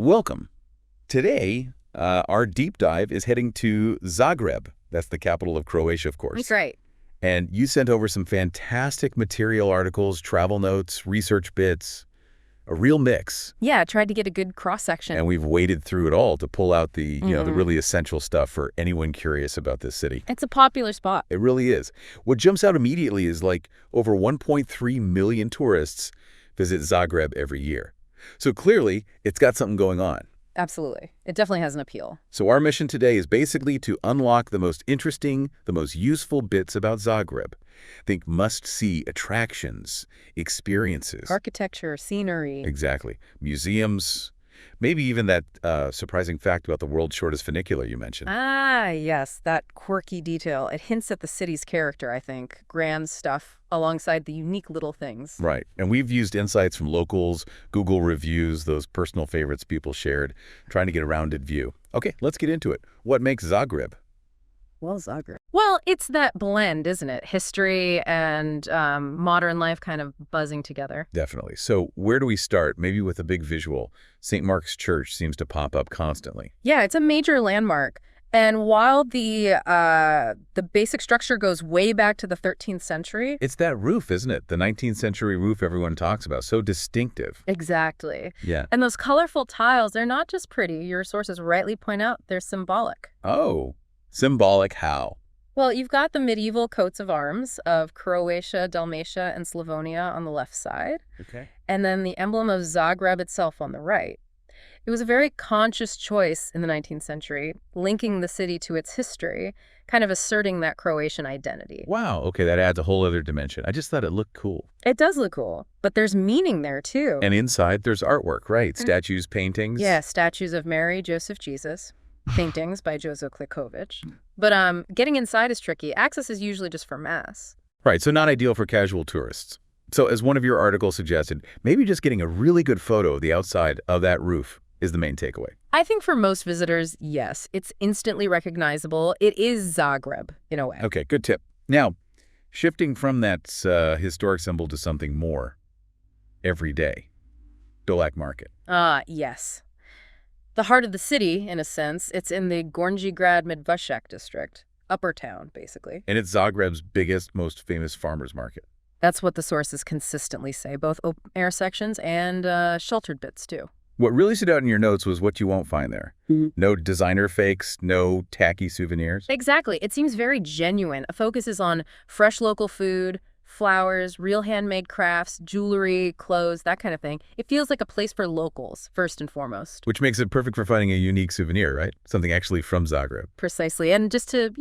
Welcome. Today, our deep dive is heading to Zagreb. That's the capital of Croatia, of course. That's right. And you sent over some fantastic material articles, travel notes, research bits, a real mix. Yeah, I tried to get a good cross-section. And we've waded through it all to pull out the, the really essential stuff for anyone curious about this city. It's a popular spot. It really is. What jumps out immediately is like over 1.3 million tourists visit Zagreb every year. So clearly, it's got something going on. Absolutely. It definitely has an appeal. So our mission today is basically to unlock the most interesting, the most useful bits about Zagreb. Think must-see attractions, experiences. Architecture, scenery. Exactly. Museums, maybe even that surprising fact about the world's shortest funicular you mentioned. Ah, yes, that quirky detail. It hints at the city's character, I think. Grand stuff alongside the unique little things. Right. And we've used insights from locals, Google reviews, those personal favorites people shared, trying to get a rounded view. Okay, let's get into it. What makes Zagreb? Well, Zagreb. Well, it's that blend, isn't it? History and modern life kind of buzzing together. Definitely. So where do we start? Maybe with a big visual. St. Mark's Church seems to pop up constantly. Yeah, it's a major landmark. And while the basic structure goes way back to the 13th century... It's that roof, isn't it? The 19th century roof everyone talks about. So distinctive. Exactly. Yeah. And those colorful tiles, they're not just pretty. Your sources rightly point out they're symbolic. Oh, symbolic how? Well, you've got the medieval coats of arms of Croatia, Dalmatia, and Slavonia on the left side. Okay. And then the emblem of Zagreb itself on the right. It was a very conscious choice in the 19th century, linking the city to its history, kind of asserting that Croatian identity. Wow, okay, that adds a whole other dimension. I just thought it looked cool. It does look cool, but there's meaning there, too. And inside, there's artwork, right? Statues, paintings. Yeah, statues of Mary, Joseph, Jesus. Paintings by Jozo Klikovic. But getting inside is tricky. Access is usually just for mass. Right, so not ideal for casual tourists. So as one of your articles suggested, maybe just getting a really good photo of the outside of that roof is the main takeaway. I think for most visitors, yes. It's instantly recognizable. It is Zagreb, in a way. Okay, good tip. Now, shifting from that historic symbol to something more everyday, Dolak Market. Yes. The heart of the city, in a sense. It's in the Gornji Grad district. Upper town, basically. And it's Zagreb's biggest, most famous farmers market. That's what the sources consistently say, both open-air sections and sheltered bits, too. What really stood out in your notes was what you won't find there. Mm-hmm. No designer fakes, no tacky souvenirs. Exactly. It seems very genuine. A focus is on fresh local food, flowers, real handmade crafts, jewelry, clothes, that kind of thing. It feels like a place for locals, first and foremost. Which makes it perfect for finding a unique souvenir, right? Something actually from Zagreb. Precisely. And just to,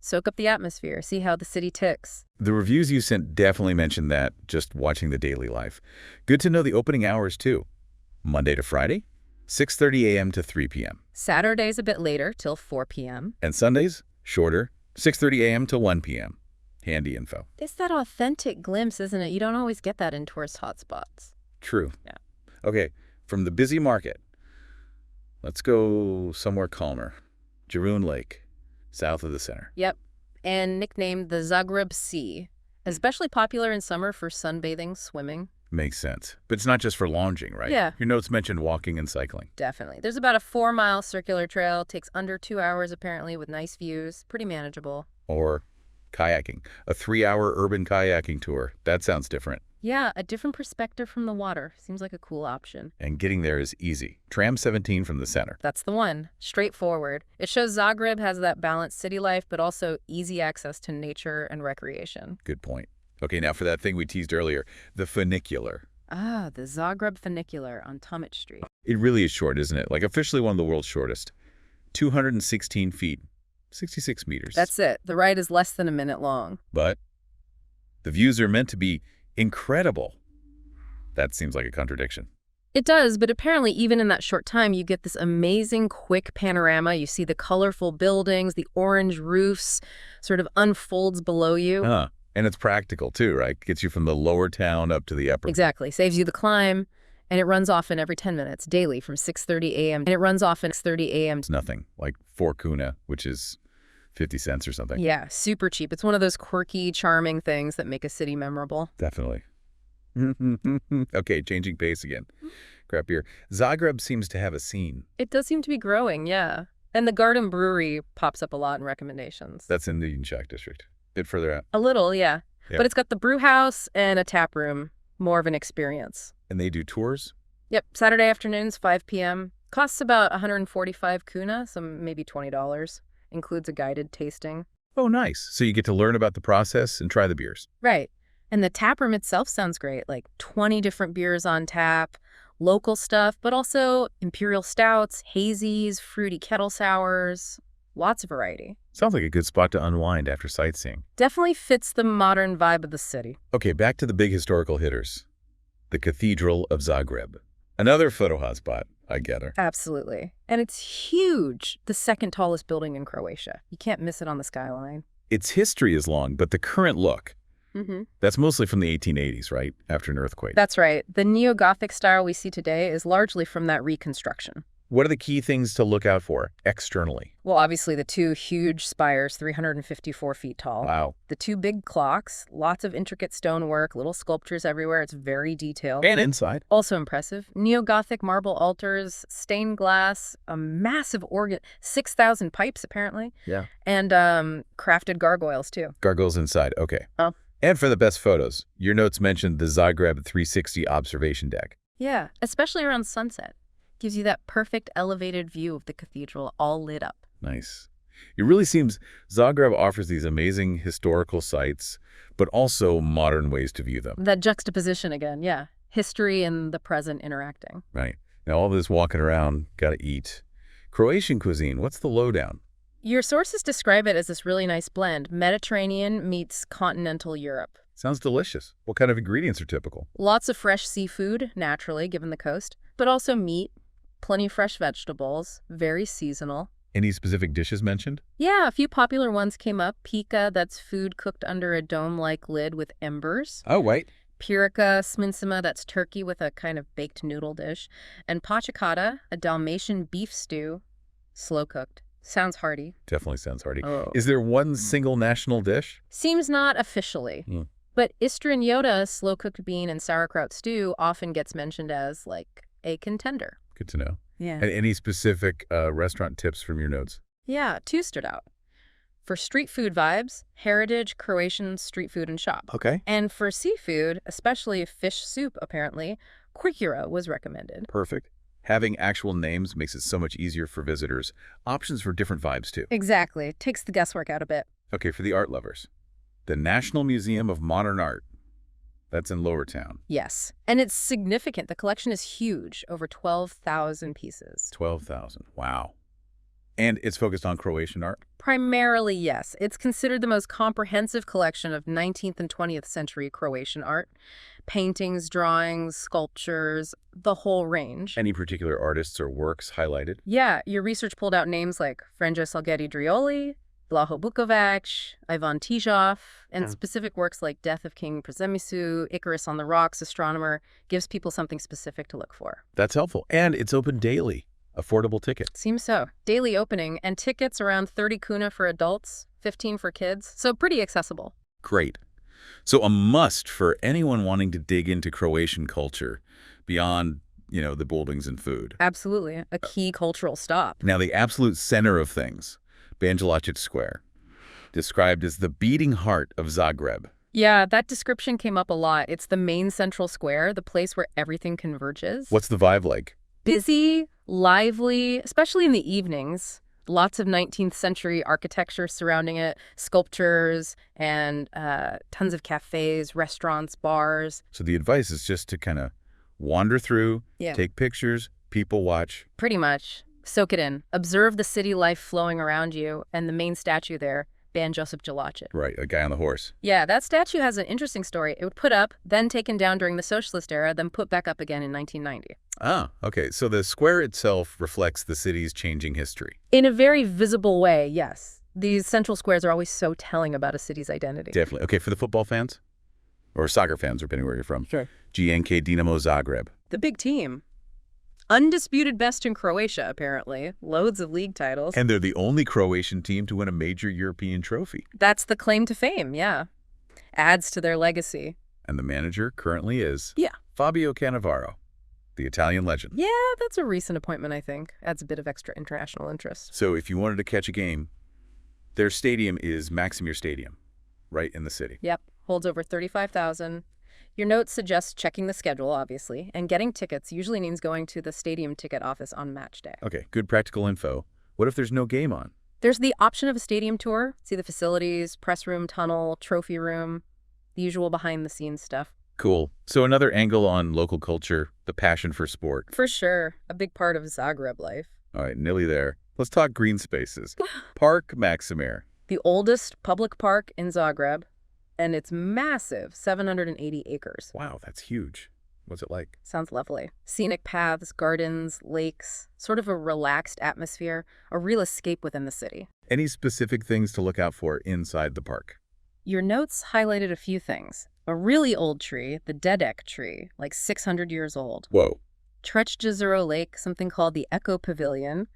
soak up the atmosphere, see how the city ticks. The reviews you sent definitely mentioned that, just watching the daily life. Good to know the opening hours, too. Monday to Friday, 6:30 a.m. to 3 p.m. Saturdays a bit later, till 4 p.m. And Sundays, shorter, 6:30 a.m. to 1 p.m. Handy info. It's that authentic glimpse, isn't it? You don't always get that in tourist hotspots. True. Yeah. Okay, from the busy market, let's go somewhere calmer. Jeroen Lake, south of the center. Yep. And nicknamed the Zagreb Sea. Especially popular in summer for sunbathing, swimming. Makes sense. But it's not just for lounging, right? Yeah. Your notes mentioned walking and cycling. Definitely. There's about a 4-mile circular trail. Takes under 2 hours, apparently, with nice views. Pretty manageable. Or kayaking. A 3-hour urban kayaking tour. That sounds different. Yeah, a different perspective from the water. Seems like a cool option. And getting there is easy. Tram 17 from the center. That's the one. Straightforward. It shows Zagreb has that balanced city life, but also easy access to nature and recreation. Good point. Okay, now for that thing we teased earlier, the funicular. Ah, the Zagreb funicular on Tomic Street. It really is short, isn't it? Like officially one of the world's shortest. 216 feet, 66 meters. That's it. The ride is less than a minute long. But the views are meant to be incredible. That seems like a contradiction. It does, but apparently even in that short time, you get this amazing quick panorama. You see the colorful buildings, the orange roofs sort of unfolds below you. And it's practical too, right? Gets you from the lower town up to the upper. Exactly. Saves you the climb. And it runs often every 10 minutes, daily from 6:30 a.m. And it runs often 6:30 a.m. It's nothing, like 4 kuna, which is 50 cents or something. Yeah, super cheap. It's one of those quirky, charming things that make a city memorable. Definitely. Okay, changing pace again. Craft beer. Zagreb seems to have a scene. It does seem to be growing, yeah. And the Garden Brewery pops up a lot in recommendations. That's in the Shack district. Bit further out. A little, yeah. Yep. But it's got the brew house and a tap room. More of an experience. And they do tours? Yep, Saturday afternoons, 5 p.m. Costs about 145 kuna, so maybe $20. Includes a guided tasting. Oh, nice. So you get to learn about the process and try the beers. Right. And the tap room itself sounds great, like 20 different beers on tap, local stuff, but also imperial stouts, hazies, fruity kettle sours, lots of variety. Sounds like a good spot to unwind after sightseeing. Definitely fits the modern vibe of the city. Okay, back to the big historical hitters. The Cathedral of Zagreb. Another photo hotspot, I gather. Absolutely. And it's huge, the second tallest building in Croatia. You can't miss it on the skyline. Its history is long, but the current look, Mm-hmm. that's mostly from the 1880s, right? After an earthquake. That's right. The neo-Gothic style we see today is largely from that reconstruction. What are the key things to look out for externally? Well, obviously the two huge spires, 354 feet tall. Wow. The two big clocks, lots of intricate stonework, little sculptures everywhere. It's very detailed. And inside. Also impressive. Neo-Gothic marble altars, stained glass, a massive organ, 6,000 pipes apparently. Yeah. And crafted gargoyles too. Gargoyles inside, okay. Oh. And for the best photos, your notes mentioned the Zagreb 360 observation deck. Yeah, especially around sunset. Gives you that perfect elevated view of the cathedral all lit up. Nice. It really seems Zagreb offers these amazing historical sites, but also modern ways to view them. That juxtaposition again, yeah. History and the present interacting. Right. Now, all this walking around, gotta eat. Croatian cuisine, what's the lowdown? Your sources describe it as this really nice blend. Mediterranean meets continental Europe. Sounds delicious. What kind of ingredients are typical? Lots of fresh seafood, naturally, given the coast, but also meat, plenty of fresh vegetables, very seasonal. Any specific dishes mentioned? Yeah, a few popular ones came up. Pika, that's food cooked under a dome-like lid with embers. Oh, wait. Pirika, sminsima, that's turkey with a kind of baked noodle dish. And pachakata, a Dalmatian beef stew, slow-cooked. Sounds hearty. Definitely sounds hearty. Oh. Is there one single national dish? Seems not officially. But istrinjota, slow-cooked bean and sauerkraut stew, often gets mentioned as, like, a contender. Good to know. Yeah. And any specific restaurant tips from your notes? Yeah, two stood out. For street food vibes, Heritage Croatian Street Food and Shop. Okay. And for seafood, especially fish soup, apparently, Quikura was recommended. Perfect. Having actual names makes it so much easier for visitors. Options for different vibes, too. Exactly. Takes the guesswork out a bit. Okay, for the art lovers. The National Museum of Modern Art. That's in Lower Town. Yes. And it's significant. The collection is huge, over 12,000 pieces. 12,000. Wow. And it's focused on Croatian art? Primarily, yes. It's considered the most comprehensive collection of 19th and 20th century Croatian art. Paintings, drawings, sculptures, the whole range. Any particular artists or works highlighted? Yeah, your research pulled out names like Franjo Salgeti-Drioli, Blaho Bukovac, Ivan Tijov, and specific works like Death of King Przemysl, Icarus on the Rocks, Astronomer, gives people something specific to look for. That's helpful. And it's open daily. Affordable ticket. Seems so. Daily opening, and tickets around 30 kuna for adults, 15 for kids, so pretty accessible. Great. So a must for anyone wanting to dig into Croatian culture beyond, the buildings and food. Absolutely. A key cultural stop. Now, the absolute center of things, Banja Luka Square, described as the beating heart of Zagreb. Yeah, that description came up a lot. It's the main central square, the place where everything converges. What's the vibe like? Busy, lively, especially in the evenings. Lots of 19th century architecture surrounding it, sculptures, and tons of cafes, restaurants, bars. So the advice is just to kind of wander through, take pictures, people watch. Pretty much. Soak it in. Observe the city life flowing around you, and the main statue there, Ban Josip Jelacic. Right, a guy on the horse. Yeah, that statue has an interesting story. It was put up, then taken down during the socialist era, then put back up again in 1990. Ah, okay. So the square itself reflects the city's changing history. In a very visible way, yes. These central squares are always so telling about a city's identity. Definitely. Okay, for the football fans? Or soccer fans, depending where you're from. Sure. GNK Dinamo Zagreb. The big team. Undisputed best in Croatia, apparently. Loads of league titles. And they're the only Croatian team to win a major European trophy. That's the claim to fame, yeah. Adds to their legacy. And the manager currently is? Yeah. Fabio Cannavaro. the Italian legend. Yeah, that's a recent appointment, I think. Adds a bit of extra international interest. So if you wanted to catch a game, their stadium is Maksimir Stadium, right in the city. Yep, holds over 35,000. Your notes suggest checking the schedule, obviously, and getting tickets usually means going to the stadium ticket office on match day. Okay, good practical info. What if there's no game on? There's the option of a stadium tour. See the facilities, press room, tunnel, trophy room, the usual behind-the-scenes stuff. Cool. So another angle on local culture, the passion for sport. For sure, a big part of Zagreb life. All right, nearly there. Let's talk green spaces. Park Maksimir. The oldest public park in Zagreb, and it's massive, 780 acres. Wow, that's huge. What's it like? Sounds lovely. Scenic paths, gardens, lakes, sort of a relaxed atmosphere, a real escape within the city. Any specific things to look out for inside the park? Your notes highlighted a few things. A really old tree, the Dedek tree, like 600 years old. Whoa. Trećjezero Lake, something called the Eco Pavilion,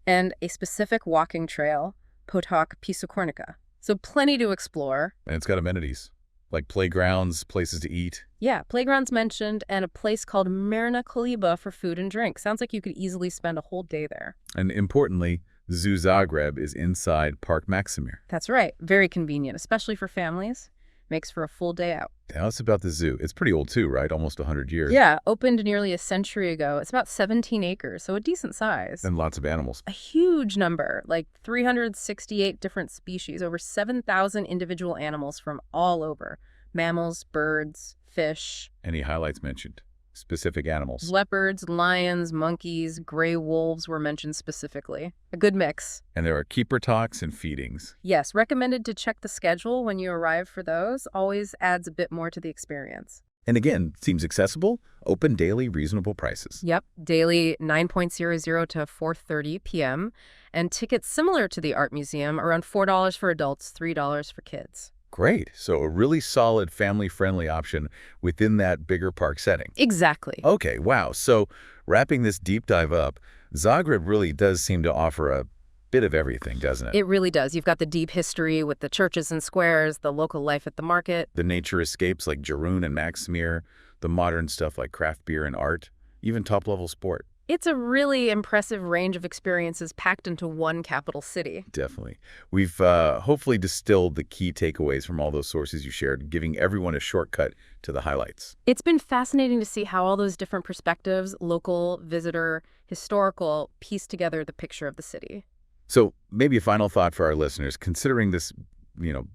and a specific walking trail, Potok Pisokornica. So plenty to explore. And it's got amenities, like playgrounds, places to eat. Yeah, playgrounds mentioned, and a place called Mirna Koliba for food and drink. Sounds like you could easily spend a whole day there. And importantly, Zoo Zagreb is inside Park Maksimir. That's right. Very convenient, especially for families. Makes for a full day out. Tell us about the zoo. It's pretty old too, right? Almost 100 years. Yeah, opened nearly a century ago. It's about 17 acres, so a decent size. And lots of animals. A huge number, like 368 different species, over 7,000 individual animals from all over. Mammals, birds, fish. Any highlights mentioned? Specific animals. Leopards, lions, monkeys, gray wolves were mentioned specifically. A good mix. And there are keeper talks and feedings. Yes, recommended to check the schedule when you arrive for those. Always adds a bit more to the experience. And again, seems accessible, open daily, reasonable prices. Yep, daily 9:00 to 4:30 p.m. And tickets similar to the art museum, around $4 for adults, $3 for kids. Great. So a really solid family-friendly option within that bigger park setting. Exactly. Okay, wow. So wrapping this deep dive up, Zagreb really does seem to offer a bit of everything, doesn't it? It really does. You've got the deep history with the churches and squares, the local life at the market. The nature escapes like Jarun and Maksimir, the modern stuff like craft beer and art, even top-level sport. It's a really impressive range of experiences packed into one capital city. Definitely. We've hopefully distilled the key takeaways from all those sources you shared, giving everyone a shortcut to the highlights. It's been fascinating to see how all those different perspectives, local, visitor, historical, piece together the picture of the city. So maybe a final thought for our listeners, considering this,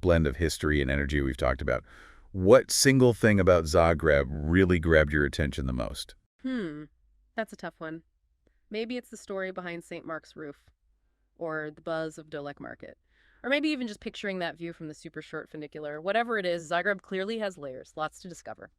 blend of history and energy we've talked about, what single thing about Zagreb really grabbed your attention the most? That's a tough one. Maybe it's the story behind St. Mark's roof, or the buzz of Dolek Market, or maybe even just picturing that view from the super short funicular. Whatever it is, Zagreb clearly has layers, lots to discover.